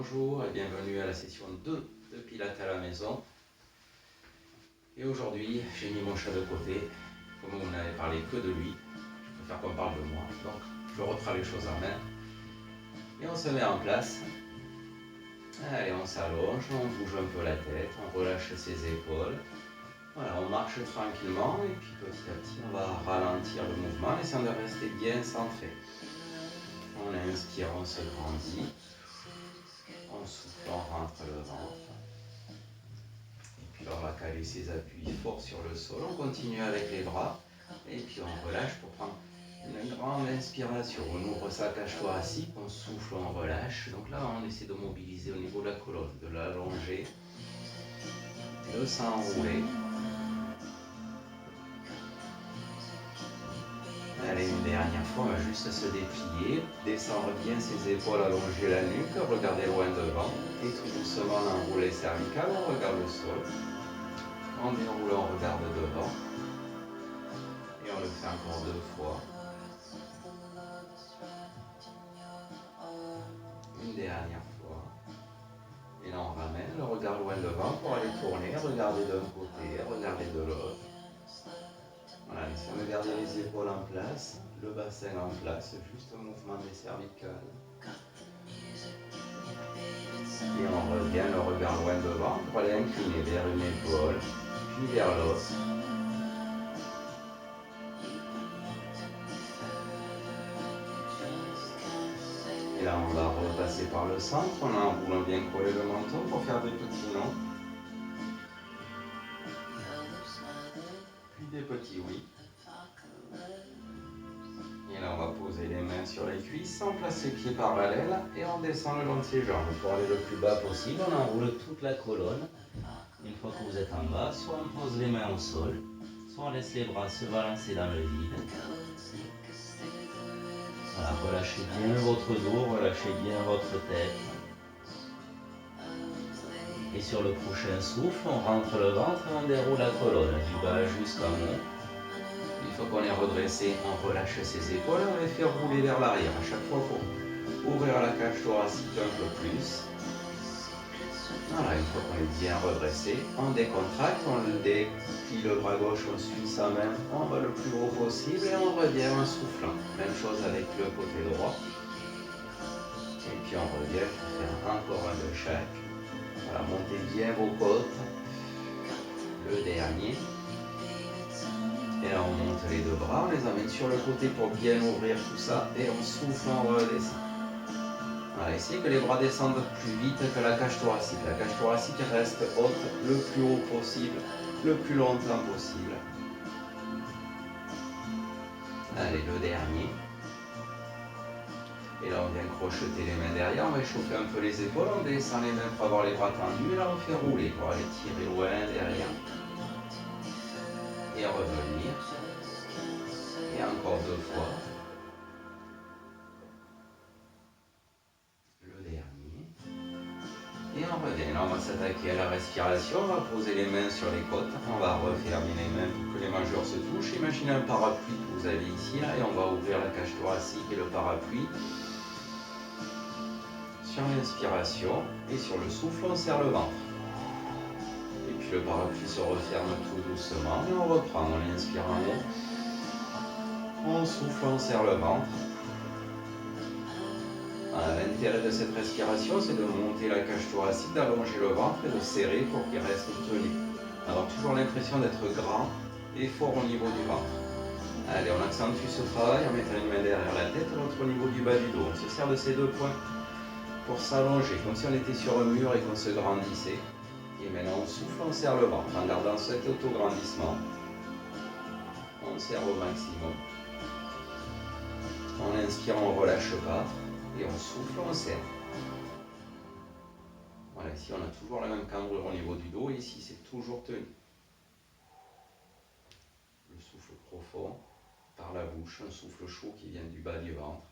Bonjour et bienvenue à la session 2 de Pilates à la maison. Et aujourd'hui, j'ai mis mon chat de côté. Comme vous n'avez parlé que de lui, je préfère qu'on parle de moi. Donc, je reprends les choses en main. Et on se met en place. Allez, on s'allonge, on bouge un peu la tête, on relâche ses épaules. Voilà, on marche tranquillement et puis petit à petit, on va ralentir le mouvement, essayant de rester bien centré. On inspire, on se grandit. On souffle, on rentre le ventre. Et puis on va caler ses appuis forts sur le sol. On continue avec les bras. Et puis on relâche pour prendre une grande inspiration. On ouvre sa cage thoracique, on souffle, on relâche. Donc là, on essaie de mobiliser au niveau de la colonne, de l'allonger, de s'enrouler. Allez, une dernière fois, on va juste se déplier, descendre bien ses épaules, allonger la nuque, regarder loin devant. Et tout doucement, on enroule les cervicales, on regarde le sol. En déroulant, on regarde devant. Et on le fait encore 2 fois. Une dernière fois. Et là, on ramène le regard loin devant pour aller tourner, regarder d'un côté, regarder de l'autre. Voilà, essayons de garder les épaules en place, le bassin en place, juste un mouvement des cervicales. Et on revient le regard loin devant pour aller incliner vers une épaule, puis vers l'autre. Et là, on va repasser par le centre, on enroule bien coller le menton pour faire des petits nons. Puis des petits oui. Et là, on va poser les mains sur les cuisses, on place les pieds parallèles et on descend le long de ses jambes. Pour aller le plus bas possible, on enroule toute la colonne. Une fois que vous êtes en bas, soit on pose les mains au sol, soit on laisse les bras se balancer dans le vide. Voilà, relâchez bien votre dos, relâchez bien votre tête. Et sur le prochain souffle, on rentre le ventre et on déroule la colonne du bas jusqu'en haut. Une fois qu'on est redressé, on relâche ses épaules et on les fait rouler vers l'arrière. À chaque fois, pour ouvrir la cage thoracique un peu plus. Voilà, une fois qu'on est bien redressé, on décontracte, on déplie le bras gauche, on suit sa main, on va le plus haut possible et on revient en soufflant. Même chose avec le côté droit. Et puis on revient pour faire encore un de chaque. Voilà, montez bien vos côtes. Le dernier. Et là, on monte les 2 bras, on les amène sur le côté pour bien ouvrir tout ça. Et on souffle, on redescend. Voilà, essayez que les bras descendent plus vite que la cage thoracique. La cage thoracique reste haute le plus haut possible, le plus longtemps possible. Allez, le dernier. Et là, on vient crocheter les mains derrière, on va échauffer un peu les épaules, on descend les mains pour avoir les bras tendus. Et là, on fait rouler pour aller tirer loin derrière. Et revenir. Et encore 2 fois. Et on revient. Là, on va s'attaquer à la respiration. On va poser les mains sur les côtes. On va refermer les mains pour que les mâchoires se touchent. Imaginez un parapluie que vous avez ici. Là, et on va ouvrir la cage thoracique et le parapluie. Sur l'inspiration et sur le souffle, on serre le ventre. Et puis le parapluie se referme tout doucement. Et on reprend. On inspire en haut. On souffle, on serre le ventre. L'intérêt de cette respiration, c'est de monter la cage thoracique, d'allonger le ventre et de serrer pour qu'il reste tenu. Avoir toujours l'impression d'être grand et fort au niveau du ventre. Allez, on accentue ce travail en mettant une main derrière la tête, l'autre au niveau du bas du dos. On se sert de ces 2 points pour s'allonger, comme si on était sur un mur et qu'on se grandissait. Et maintenant, on souffle, on serre le ventre en gardant cet autograndissement. On serre au maximum. On inspire, on ne relâche pas. Et on souffle, on serre. Voilà, ici on a toujours la même cambrure au niveau du dos et ici c'est toujours tenu. Le souffle profond par la bouche, un souffle chaud qui vient du bas du ventre.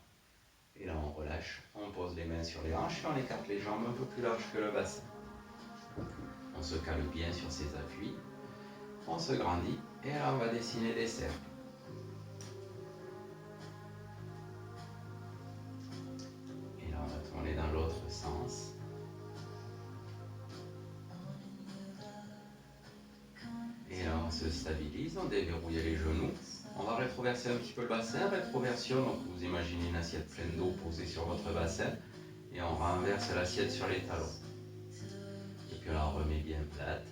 Et là on relâche, on pose les mains sur les hanches et on écarte les jambes un peu plus larges que le bassin. On se cale bien sur ses appuis, on se grandit et là on va dessiner des cercles. Et là on va tourner dans l'autre sens. se stabilise, on déverrouille les genoux. On va rétroverser un petit peu le bassin, rétroversion, donc vous imaginez une assiette pleine d'eau posée sur votre bassin et on renverse l'assiette sur les talons. Et puis on la remet bien plate.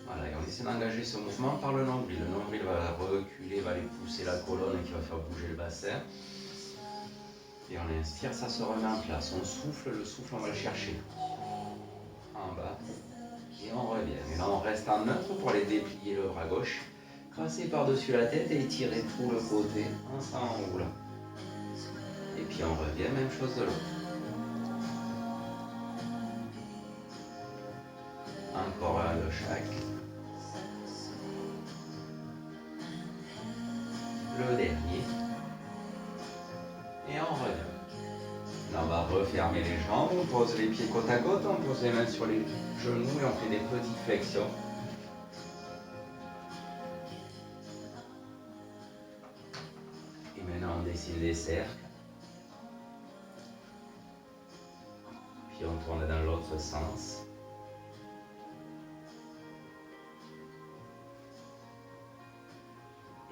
Voilà, et on essaie d'engager ce mouvement par le nombril. Le nombril va reculer, va aller pousser la colonne qui va faire bouger le bassin. Et on inspire, ça se remet en place. On souffle, le souffle on va le chercher en bas. Et on revient. Et là on reste en neutre pour aller déplier le bras gauche. Passer par-dessus la tête et étirer tout le côté, on s'enroule. Et puis on revient, même chose de l'autre. Encore un de chaque. Le dernier. Et on revient. Là on va refermer les jambes, on pose les pieds côte à côte, on pose les mains sur les genoux et on fait des petites flexions. Et maintenant on dessine des cercles. Puis on tourne dans l'autre sens.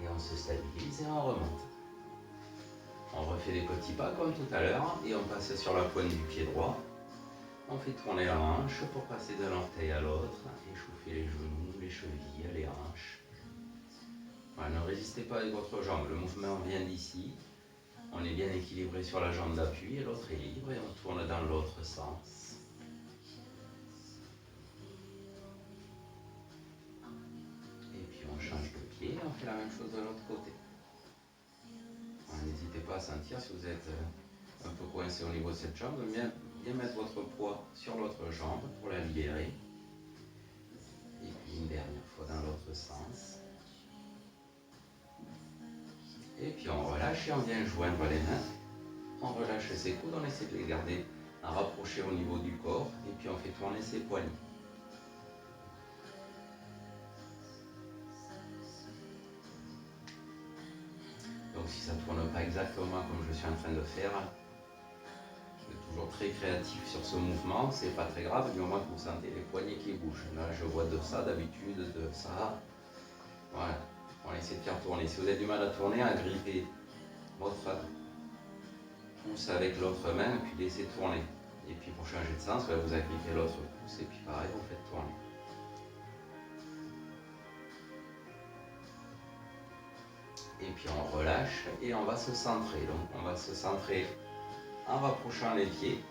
Et on se stabilise et on remonte. On refait des petits pas comme tout à l'heure et on passe sur la pointe du pied droit. On fait tourner la hanche pour passer d'un orteil à l'autre, échauffer les genoux, les chevilles, les hanches. Voilà, ne résistez pas avec votre jambe, le mouvement vient d'ici. On est bien équilibré sur la jambe d'appui et l'autre est libre et on tourne dans l'autre sens. Et puis on change de pied et on fait la même chose de l'autre côté. N'hésitez pas à sentir si vous êtes un peu coincé au niveau de cette jambe, de bien mettre votre poids sur l'autre jambe pour la libérer. Et puis une dernière fois dans l'autre sens. Et puis on relâche et on vient joindre les mains. On relâche ses coudes, on essaie de les garder rapprochés au niveau du corps. Et puis on fait tourner ses poignets. Donc si ça ne tourne pas exactement comme je suis en train de faire, vous êtes toujours très créatif sur ce mouvement, c'est pas très grave du moment que vous sentez les poignets qui bougent. Là je vois de ça d'habitude, de ça. Voilà, on va essayer de faire tourner. Si vous avez du mal à tourner, agrippez votre pouce avec l'autre main et puis laissez tourner. Et puis pour changer de sens, vous agrippez l'autre pouce et puis pareil, vous faites tourner. Et puis on relâche et on va se centrer. Donc on va se centrer en rapprochant les pieds.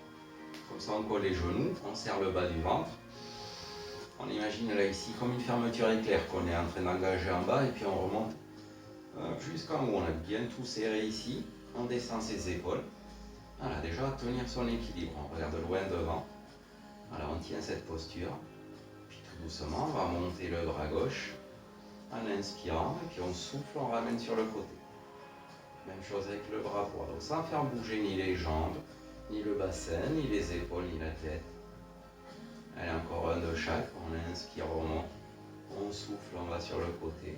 Comme ça on colle les genoux, on serre le bas du ventre. On imagine là ici comme une fermeture éclair qu'on est en train d'engager en bas et puis on remonte jusqu'en haut. On a bien tout serré ici. On descend ses épaules. Voilà, déjà tenir son équilibre. On regarde loin devant. Voilà, on tient cette posture. Puis tout doucement, on va monter le bras gauche en inspirant et puis on souffle, on ramène sur le côté. Même chose avec le bras droit. Donc sans faire bouger ni les jambes, ni le bassin, ni les épaules, ni la tête. Allez, encore un de chaque. On inspire, on monte. On souffle, on va sur le côté.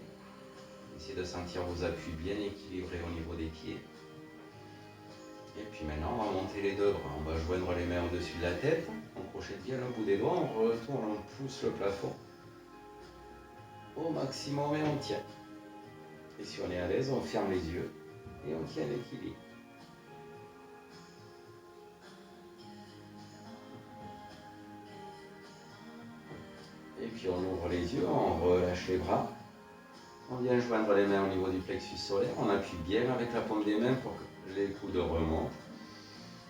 Essayez de sentir vos appuis bien équilibrés au niveau des pieds. Et puis maintenant, on va monter les deux bras. On va joindre les mains au-dessus de la tête. On crochette bien le bout des doigts. On retourne, on pousse le plafond au maximum et on tient. Et si on est à l'aise, on ferme les yeux et on tient l'équilibre. Et puis on ouvre les yeux, on relâche les bras. On vient joindre les mains au niveau du plexus solaire. On appuie bien avec la paume des mains pour que les coudes remontent.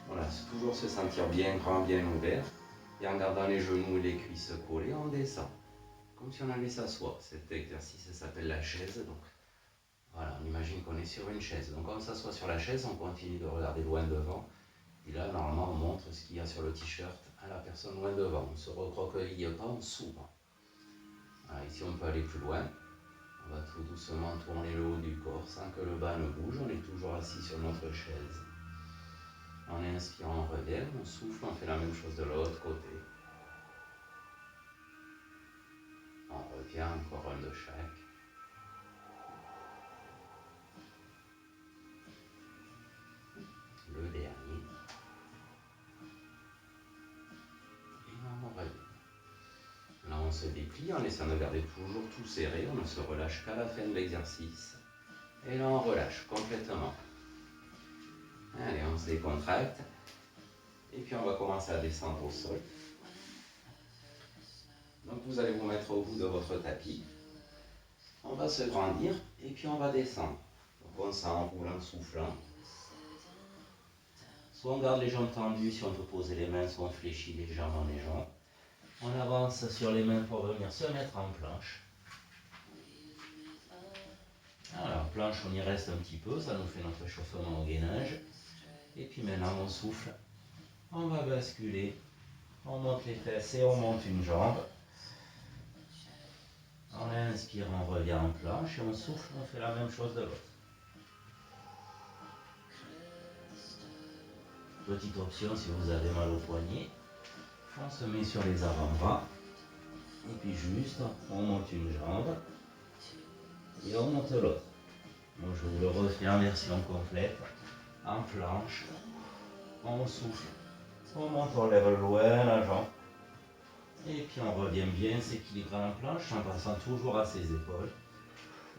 Voilà, toujours se sentir bien grand, bien ouvert. Et en gardant les genoux et les cuisses collées, on descend. Comme si on allait s'asseoir. Cet exercice s'appelle la chaise. Donc voilà, on imagine qu'on est sur une chaise. Donc on s'assoit sur la chaise, on continue de regarder loin devant. Et là, normalement, on montre ce qu'il y a sur le t-shirt à la personne loin devant. On ne se recroqueville pas, on s'ouvre. Voilà, ici, on peut aller plus loin. On va tout doucement tourner le haut du corps sans que le bas ne bouge. On est toujours assis sur notre chaise. En inspirant, on revient. On souffle, on fait la même chose de l'autre côté. On revient, encore un de chaque. Le dernier. Et on revient. Là, on se déplie en essayant de garder toujours tout serré. On ne se relâche qu'à la fin de l'exercice. Et là, on relâche complètement. Allez, on se décontracte. Et puis, on va commencer à descendre au sol. Donc, vous allez vous mettre au bout de votre tapis. On va se grandir et puis on va descendre. Donc, on s'enroule en soufflant. Soit on garde les jambes tendues si on peut poser les mains, soit on fléchit légèrement les jambes. On avance sur les mains pour venir se mettre en planche. Alors, planche, on y reste un petit peu, ça nous fait notre échauffement au gainage. Et puis maintenant, on souffle. On va basculer. On monte les fesses et on monte une jambe. On inspire, on revient en planche et on souffle, on fait la même chose de l'autre. Petite option si vous avez mal au poignet, on se met sur les avant-bras. Et puis juste, on monte une jambe et on monte l'autre. Donc je vous le refais en version complète, en planche. On souffle, on monte, on lève loin la jambe. Et puis on revient bien s'équilibrer en planche en passant toujours à ses épaules.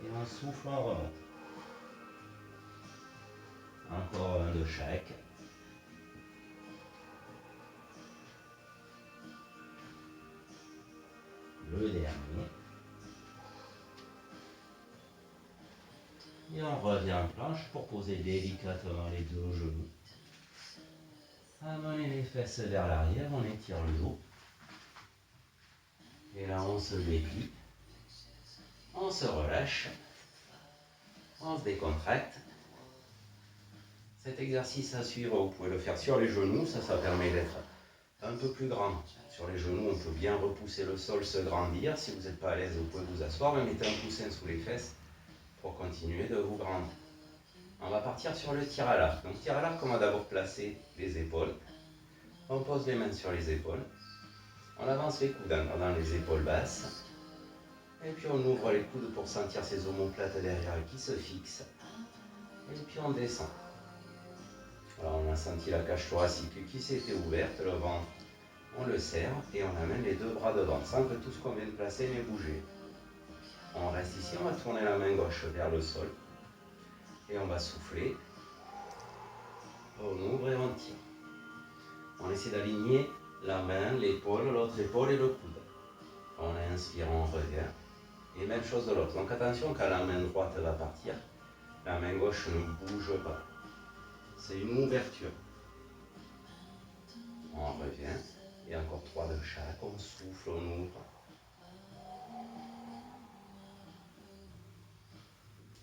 Et on souffle, on remonte. Encore un de chaque. Le dernier. Et on revient en planche pour poser délicatement les deux genoux. Amener les fesses vers l'arrière, on étire le dos. Et là, on se déplie. On se relâche. On se décontracte. Cet exercice à suivre, vous pouvez le faire sur les genoux. Ça permet d'être un peu plus grand. Sur les genoux, on peut bien repousser le sol, se grandir. Si vous n'êtes pas à l'aise, vous pouvez vous asseoir, mais mettez un coussin sous les fesses pour continuer de vous grandir. On va partir sur le tir à l'arc. Donc tir à l'arc, on va d'abord placer les épaules. On pose les mains sur les épaules. On avance les coudes en gardant les épaules basses. Et puis on ouvre les coudes pour sentir ces omoplates derrière qui se fixent. Et puis on descend. Alors on a senti la cage thoracique qui s'était ouverte, le ventre. On le serre et on amène les deux bras devant sans que tout ce qu'on vient de placer n'ait bougé. On reste ici, on va tourner la main gauche vers le sol. Et on va souffler. On ouvre et on tire. On essaie d'aligner la main, l'épaule, l'autre épaule et le coude. On inspire, on revient. Et même chose de l'autre. Donc attention, quand la main droite va partir, la main gauche ne bouge pas. C'est une ouverture. On revient. Et encore 3 de chaque. On souffle, on ouvre.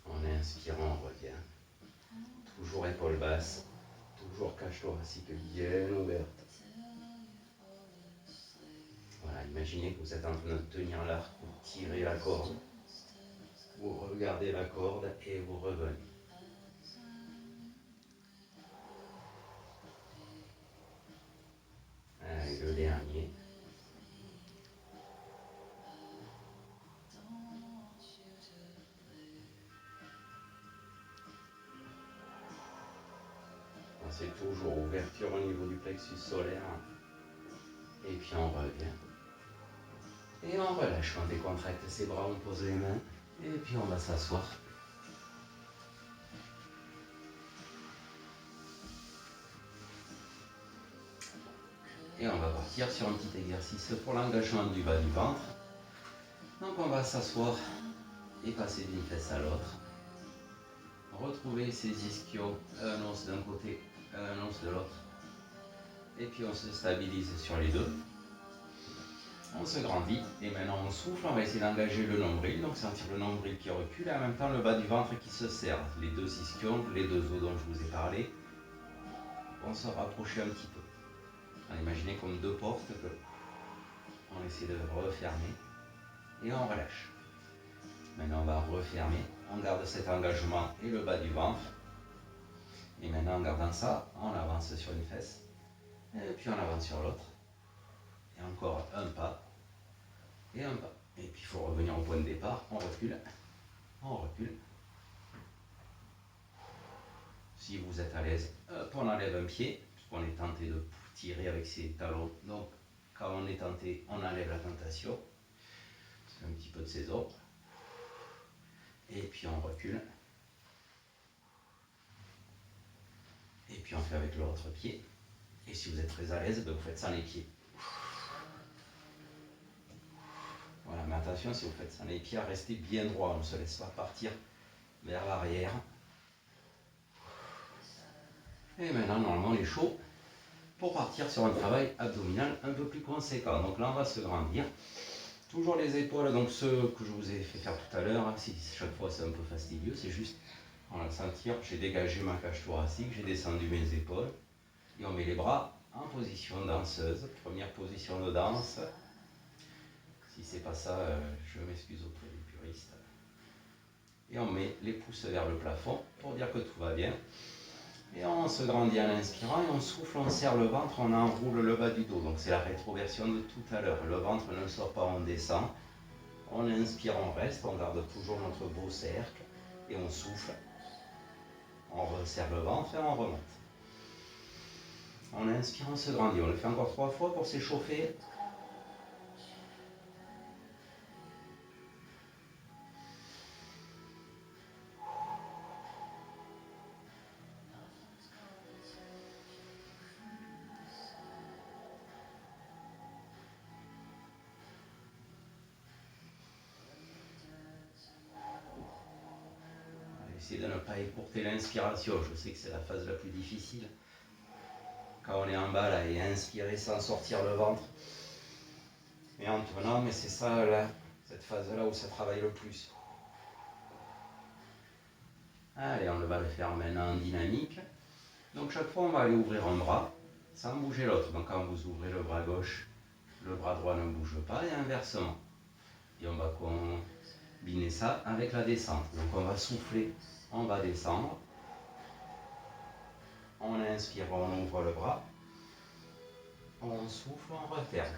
On inspire, on revient. Toujours épaule basse. Toujours cage thoracique bien ouverte. Voilà, imaginez que vous êtes en train de tenir l'arc, vous tirez la corde, vous regardez la corde et vous revenez. Allez, le dernier. C'est toujours ouverture au niveau du plexus solaire. Et puis on revient. Et on relâche, on décontracte ses bras, on pose les mains. Et puis on va s'asseoir. Et on va partir sur un petit exercice pour l'engagement du bas du ventre. Donc on va s'asseoir et passer d'une fesse à l'autre. Retrouver ces ischios, un os d'un côté, un os de l'autre. Et puis on se stabilise sur les deux. On se grandit et maintenant on souffle, on va essayer d'engager le nombril, donc sentir le nombril qui recule et en même temps le bas du ventre qui se serre. Les deux ischions, les deux os dont je vous ai parlé, vont se rapprocher un petit peu. Alors, imaginez comme deux portes que on essaie de refermer et on relâche. Maintenant on va refermer, on garde cet engagement et le bas du ventre. Et maintenant en gardant ça, on avance sur une fesse et puis on avance sur l'autre. Et encore un pas. Et un pas. Et puis il faut revenir au point de départ, on recule, on recule. Si vous êtes à l'aise, on enlève un pied, puisqu'on est tenté de tirer avec ses talons. Donc quand on est tenté, on enlève la tentation. fait un petit peu de ses os. Et puis on recule. Et puis on fait avec l'autre pied. Et si vous êtes très à l'aise, vous faites sans les pieds. Voilà, mais attention, si vous faites sans les pieds, restez bien droit. On ne se laisse pas partir vers l'arrière. Et maintenant, normalement, on est chaud pour partir sur un travail abdominal un peu plus conséquent. Donc là, on va se grandir. Toujours les épaules, donc ceux que je vous ai fait faire tout à l'heure, si chaque fois c'est un peu fastidieux, c'est juste, on va le sentir, j'ai dégagé ma cage thoracique, j'ai descendu mes épaules, et on met les bras en position danseuse, première position de danse. Si c'est pas ça, je m'excuse auprès des puristes. Et on met les pouces vers le plafond pour dire que tout va bien. Et on se grandit en inspirant et on souffle, on serre le ventre, on enroule le bas du dos. Donc c'est la rétroversion de tout à l'heure. Le ventre ne sort pas, on descend. On inspire, on reste, on garde toujours notre beau cercle. Et on souffle. On resserre le ventre et on remonte. On inspire, on se grandit. On le fait encore 3 fois pour s'échauffer. Essayez de ne pas écourter l'inspiration. Je sais que c'est la phase la plus difficile. Quand on est en bas là et inspirer sans sortir le ventre. Et en tenant, mais c'est ça là, cette phase là où ça travaille le plus. Allez, on va le faire maintenant en dynamique. Donc chaque fois on va aller ouvrir un bras sans bouger l'autre. Donc quand vous ouvrez le bras gauche, le bras droit ne bouge pas et inversement. Et on va combiner ça avec la descente. Donc on va souffler, on va descendre. On inspire, on ouvre le bras. On souffle, on referme.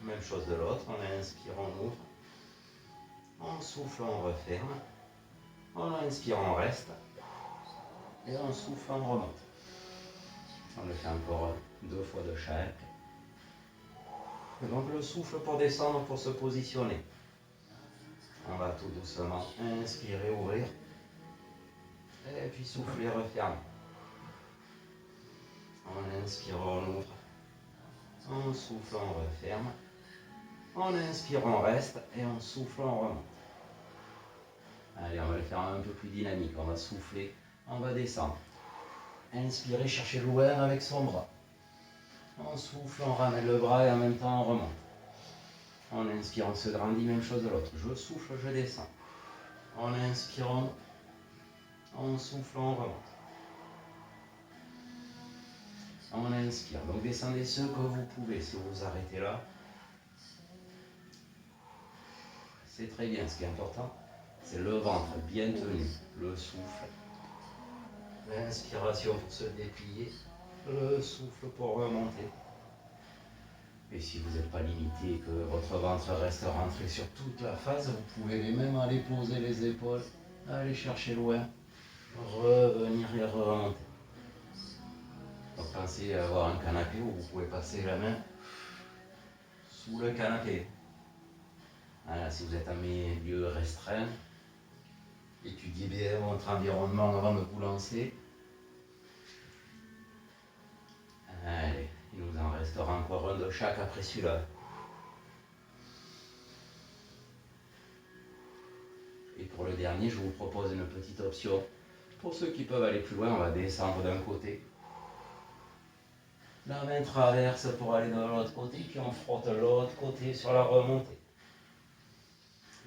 Même chose de l'autre, on inspire, on ouvre. On souffle, on referme. On inspire, on reste. Et on souffle, on remonte. On le fait encore 2 fois de chaque. Et donc le souffle pour descendre, pour se positionner. On va tout doucement inspirer, ouvrir. Et puis souffler, refermer. On inspire, on ouvre. On souffle, on referme. On inspire, on reste. Et on souffle, on remonte. Allez, on va le faire un peu plus dynamique. On va souffler, on va descendre. Inspirez, cherchez l'ouvert avec son bras. On souffle, on ramène le bras et en même temps on remonte. On inspire, on se grandit, même chose de l'autre. Je souffle, je descends. On inspire, on souffle, on remonte. On inspire. Donc descendez ce que vous pouvez. Si vous vous arrêtez là, c'est très bien. Ce qui est important, c'est le ventre bien tenu, le souffle. L'inspiration pour se déplier, le souffle pour remonter. Et si vous n'êtes pas limité et que votre ventre reste rentré sur toute la face, vous pouvez même aller poser les épaules, aller chercher loin, revenir et remonter. Donc pensez à avoir un canapé où vous pouvez passer la main sous le canapé. Voilà, si vous êtes en milieu restreint, étudiez bien votre environnement avant de vous lancer. Allez, il nous en restera encore un de chaque après celui-là. Et pour le dernier, je vous propose une petite option. Pour ceux qui peuvent aller plus loin, on va descendre d'un côté. La main traverse pour aller de l'autre côté, puis on frotte l'autre côté sur la remontée.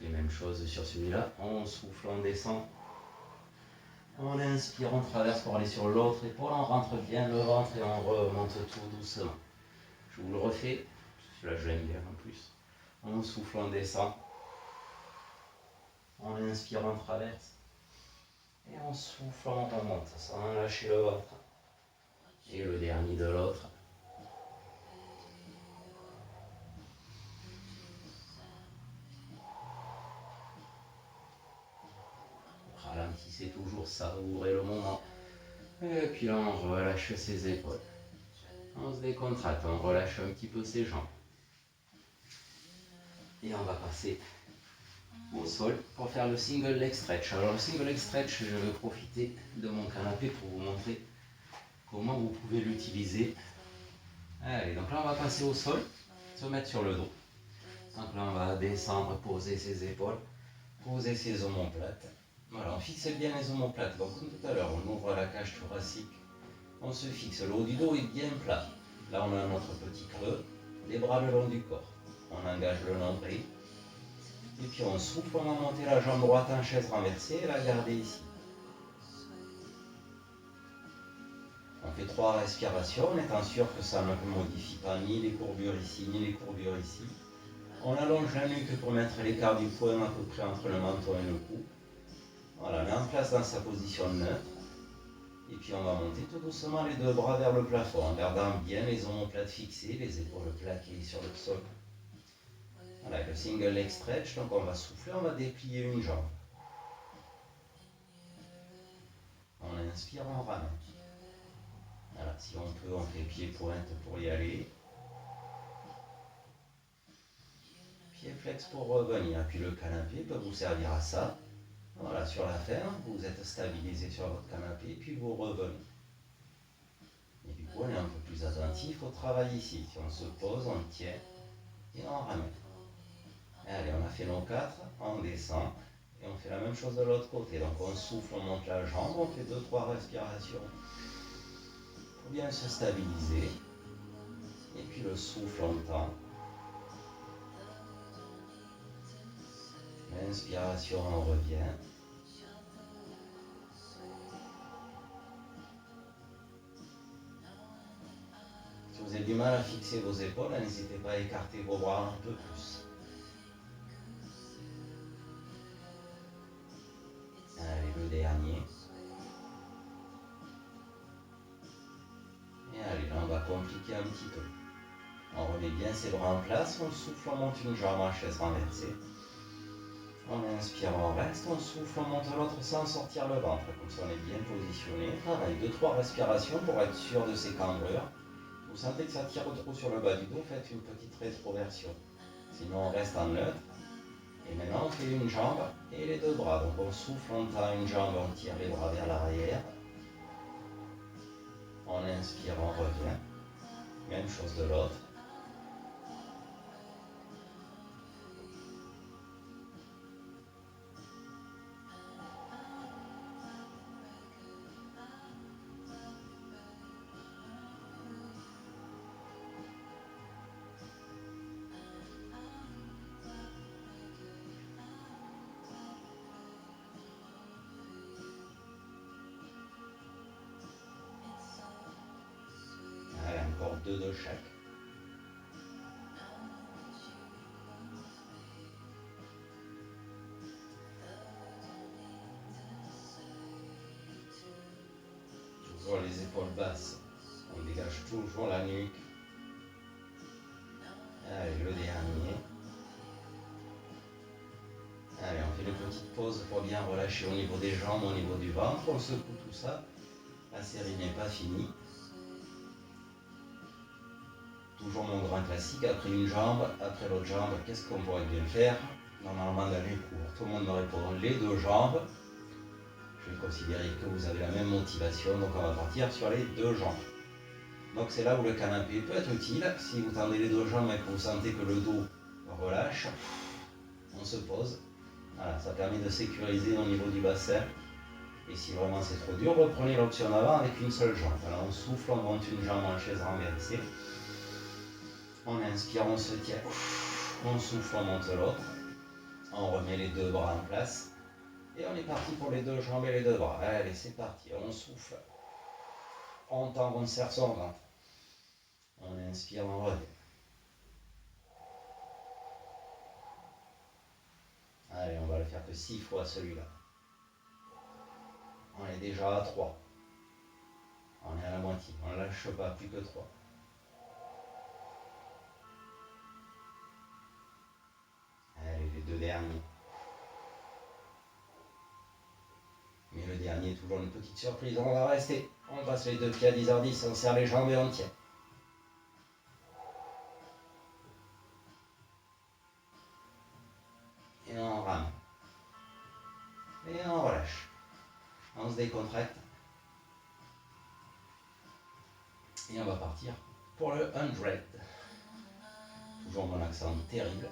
Les mêmes choses sur celui-là. On souffle, on descend. On inspire, on traverse pour aller sur l'autre épaule, on rentre bien le ventre et on remonte tout doucement. Je vous le refais, celui-là je l'aime bien en plus. On souffle, on descend. On inspire, on traverse. Et on souffle, on remonte sans lâcher le ventre. Et le dernier de l'autre. Ralentissez toujours ça, ouvrez le moment. Et puis là, on relâche ses épaules. On se décontracte, on relâche un petit peu ses jambes. Et on va passer au sol pour faire le single leg stretch. Alors le single leg stretch, je vais profiter de mon canapé pour vous montrer comment vous pouvez l'utiliser. Allez, donc là on va passer au sol, se mettre sur le dos. Donc là on va descendre, poser ses épaules, poser ses omoplates. Voilà, on fixe bien les omoplates. Donc comme tout à l'heure, on ouvre la cage thoracique, on se fixe, le haut du dos est bien plat. Là on a notre petit creux, les bras le long du corps. On engage le nombril. Et puis on souffle, on va monter la jambe droite en chaise renversée et la garder ici. On fait 3 respirations en étant sûr que ça ne modifie pas ni les courbures ici, ni les courbures ici. On allonge la nuque pour mettre l'écart du poing à peu près entre le menton et le cou. Voilà, met en place dans sa position neutre. Et puis on va monter tout doucement les deux bras vers le plafond en gardant bien les omoplates fixées, les épaules plaquées sur le sol. Voilà, le single leg stretch, donc on va souffler, on va déplier une jambe. On inspire, on ramène. Voilà, si on peut, on fait pied-pointe pour y aller. Pied flex pour revenir. Puis le canapé peut vous servir à ça. Voilà, sur la fin, vous êtes stabilisé sur votre canapé, puis vous revenez. Et du coup, on est un peu plus attentif au travail ici. Si on se pose, on tient et on ramène. Allez, on a fait nos 4, on descend et on fait la même chose de l'autre côté. Donc on souffle, on monte la jambe, on fait 2-3 respirations pour bien se stabiliser. Et puis le souffle, on tend. L'inspiration, on revient. Si vous avez du mal à fixer vos épaules, n'hésitez pas à écarter vos bras un peu plus. Allez, le dernier. Et allez, là on va compliquer un petit peu. On remet bien ses bras en place, on souffle, on monte une jambe en chaise renversée. On inspire, on reste, on souffle, on monte l'autre sans sortir le ventre, comme ça on est bien positionné. Pareil, 2-3 respirations pour être sûr de ces cambrures. Vous sentez que ça tire trop sur le bas du dos, faites une petite rétroversion. Sinon on reste en neutre. Et maintenant on fait une jambe et les deux bras. Donc on souffle, on tend une jambe, on tire les bras vers l'arrière. On inspire, on revient. Même chose de l'autre. Allez, encore 2 de chaque. Toujours les épaules basses. On dégage toujours la nuque. Allez, le dernier. Allez, on fait une petite pause pour bien relâcher au niveau des jambes, au niveau du ventre. On secoue tout ça. La série n'est pas finie. Toujours mon grand classique, après une jambe, après l'autre jambe, qu'est-ce qu'on pourrait bien faire? Normalement dans les cours, tout le monde me répond les 2 jambes. Je vais considérer que vous avez la même motivation, donc on va partir sur les 2 jambes. Donc c'est là où le canapé peut être utile. Si vous tendez les 2 jambes et que vous sentez que le dos relâche, on se pose. Voilà, ça permet de sécuriser au niveau du bassin. Et si vraiment c'est trop dur, reprenez l'option d'avant avec une seule jambe. Alors on souffle, on monte une jambe en chaise renversée. On inspire, on se tient. On souffle, on monte l'autre. On remet les 2 bras en place. Et on est parti pour les 2 jambes et les 2 bras. Allez, c'est parti. On souffle. On tend, on serre son ventre. On inspire, on revient. Allez, on va le faire que 6 fois celui-là. On est déjà à 3. On est à la moitié. On ne lâche pas, plus que 3. Allez, les 2 derniers. Mais le dernier, toujours une petite surprise. On va rester. On passe les 2 pieds à 10h10. On serre les jambes et on tient. et on rame. Et on relâche. On se décontracte. Et on va partir pour le 100. Toujours mon accent terrible.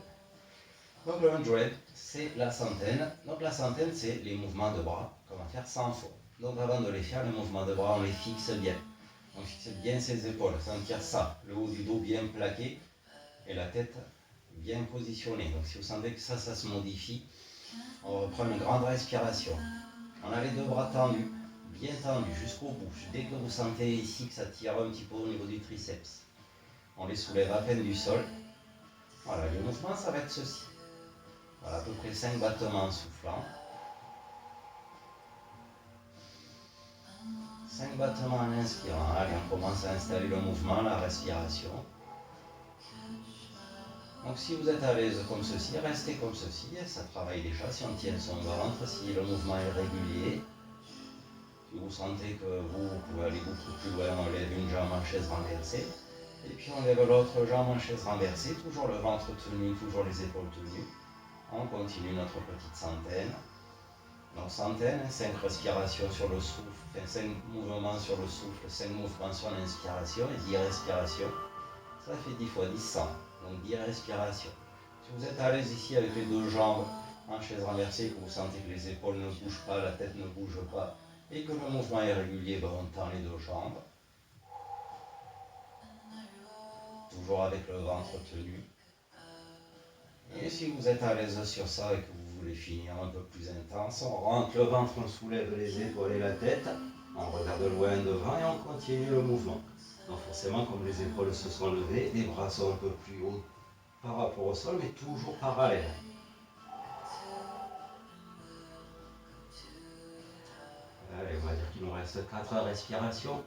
Donc le 100, c'est la centaine. Donc la centaine, c'est les mouvements de bras qu'on va faire 100 fois. Donc avant de les faire, les mouvements de bras, on les fixe bien. On fixe bien ses épaules, sentir ça, le haut du dos bien plaqué et la tête bien positionnée. Donc si vous sentez que ça se modifie, on reprend une grande respiration. On a les deux bras tendus, bien tendus jusqu'au bout. Dès que vous sentez ici que ça tire un petit peu au niveau du triceps, on les soulève à peine du sol. Voilà, le mouvement, ça va être ceci. Voilà, à peu près 5 battements en soufflant. 5 battements en inspirant. Allez, on commence à installer le mouvement, la respiration. Donc si vous êtes à l'aise comme ceci, restez comme ceci, ça travaille déjà. Si on tient son ventre, si le mouvement est régulier, si vous sentez que vous pouvez aller beaucoup plus loin, on lève une jambe en chaise renversée, et puis on lève l'autre jambe en chaise renversée, toujours le ventre tenu, toujours les épaules tenues. On continue notre petite centaine. Donc centaine, 5 respirations sur le souffle, 5 mouvements sur le souffle, 5 mouvements sur l'inspiration et 10 respirations. Ça fait 10 fois 10, 100. Donc 10 respirations. Si vous êtes à l'aise ici avec les deux jambes en chaise renversée, que vous sentez que les épaules ne bougent pas, la tête ne bouge pas, et que le mouvement est régulier, ben on tend les deux jambes. Toujours avec le ventre tenu. Et si vous êtes à l'aise sur ça et que vous voulez finir un peu plus intense, on rentre le ventre, on soulève les épaules et la tête, on regarde loin devant et on continue le mouvement. Donc forcément, comme les épaules se sont levées, les bras sont un peu plus hauts par rapport au sol, mais toujours parallèles. Allez, on va dire qu'il nous reste 4 respirations.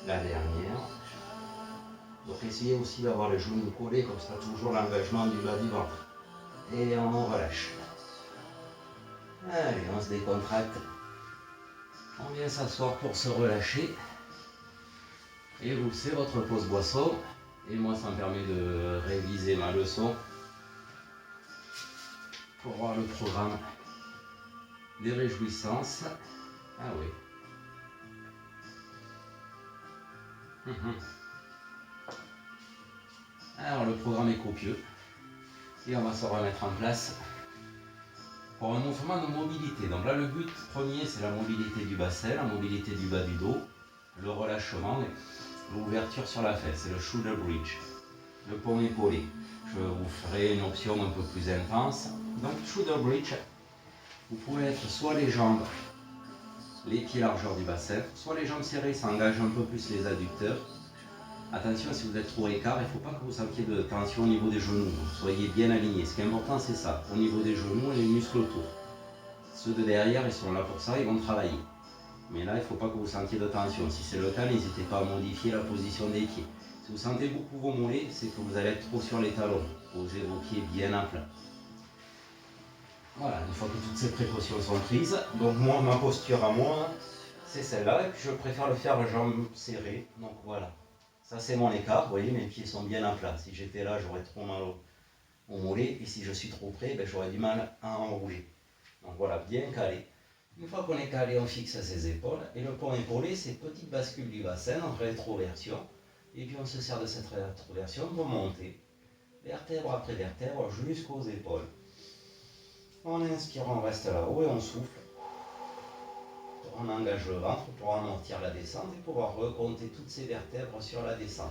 La dernière. Donc essayez aussi d'avoir les genoux collés, comme ça toujours l'engagement du bas du ventre. Et on relâche. Allez, on se décontracte. On vient s'asseoir pour se relâcher. Et vous c'est votre pause boisson. Et moi ça me permet de réviser ma leçon pour voir le programme des réjouissances. Ah oui. Alors le programme est copieux et on va se remettre en place pour un mouvement de mobilité. Donc là le but premier c'est la mobilité du bassin, la mobilité du bas du dos, le relâchement, l'ouverture sur la fesse, c'est le shoulder bridge, le pont épaulé. Je vous ferai une option un peu plus intense. Donc shoulder bridge, vous pouvez être soit les jambes, les pieds largeur du bassin, soit les jambes serrées, ça engage un peu plus les adducteurs. Attention, si vous êtes trop écart, il ne faut pas que vous sentiez de tension au niveau des genoux. Soyez bien alignés. Ce qui est important, c'est ça. Au niveau des genoux et les muscles autour. Ceux de derrière, ils sont là pour ça, ils vont travailler. Mais là, il ne faut pas que vous sentiez de tension. Si c'est le cas, n'hésitez pas à modifier la position des pieds. Si vous sentez beaucoup vos mollets, c'est que vous allez être trop sur les talons. Posez vos pieds bien à plat. Voilà, une fois que toutes ces précautions sont prises, donc moi, ma posture à moi, c'est celle-là. Et puis je préfère le faire jambes serrées. Donc voilà. Ça c'est mon écart, vous voyez, mes pieds sont bien à plat. Si j'étais là, j'aurais trop mal au mollet, et si je suis trop près, ben, j'aurais du mal à enrouler. Donc voilà, bien calé. Une fois qu'on est calé, on fixe ses épaules, et le pont épaulé, c'est petite bascule du bassin en rétroversion, et puis on se sert de cette rétroversion pour monter, vertèbre après vertèbre, jusqu'aux épaules. On inspire, on reste là-haut, et on souffle. On engage le ventre pour amortir la descente et pouvoir recompter toutes ces vertèbres sur la descente.